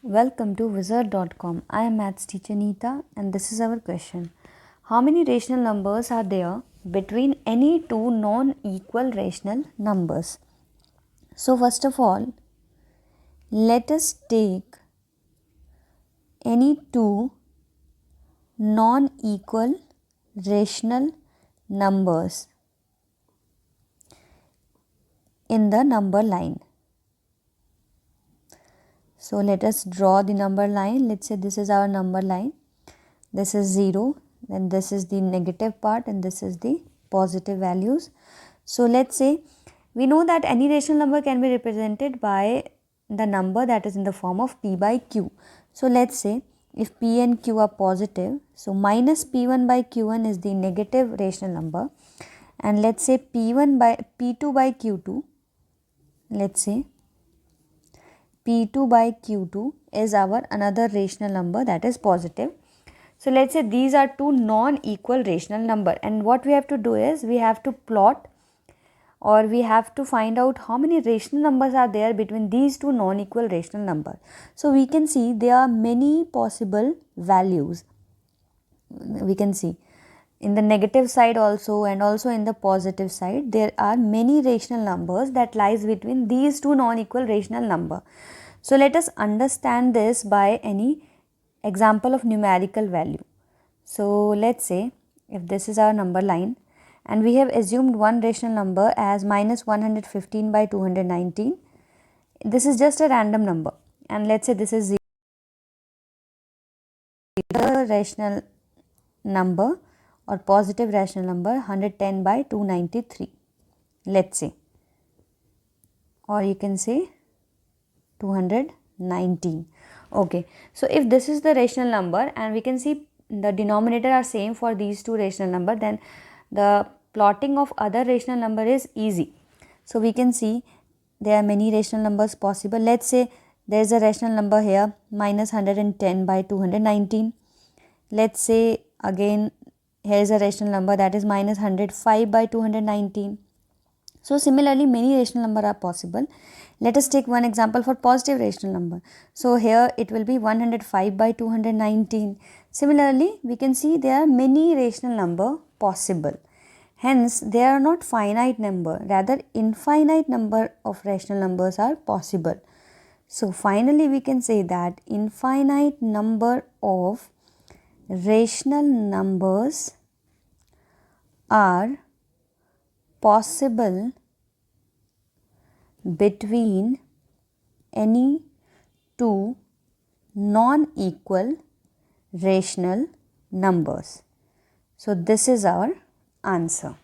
Welcome to Wizard.com. I am maths teacher Neeta and this is our question. How many rational numbers are there between any two non-equal rational numbers? So first of all, let us take any two non-equal rational numbers in the number line. So let us draw the number line. Let's say this is our number line. This is 0, then this is the negative part and this is the positive values. So let's say we know that any rational number can be represented by the number that is in the form of p by q. So let's say if p and q are positive, so minus p1 by q1 is the negative rational number, and let's say p2 by q2, let's say p2 by q2 is our another rational number that is positive. So let's say these are two non-equal rational number, and what we have to do is we have to plot, or we have to find out how many rational numbers are there between these two non-equal rational number. So we can see there are many possible values. We can see in the negative side also and also in the positive side there are many rational numbers that lies between these two non-equal rational number. So let us understand this by any example of numerical value. So let's say if this is our number line and we have assumed one rational number as minus 115 by 219. This is just a random number, and let's say this is the rational number or positive rational number 110 by 293, let's say, or you can say 219. Okay, so if this is the rational number and we can see the denominator are same for these two rational number, then the plotting of other rational number is easy. So we can see there are many rational numbers possible. Let's say there is a rational number here minus 110 by 219. Let's say again here is a rational number that is minus 105 by 219. So similarly many rational number are possible. Let us take one example for positive rational number. So here it will be 105 by 219. Similarly we can see there are many rational number possible. Hence they are not finite number, rather infinite number of rational numbers are possible. So finally we can say that infinite number of rational numbers are possible between any two non-equal rational numbers. So this is our answer.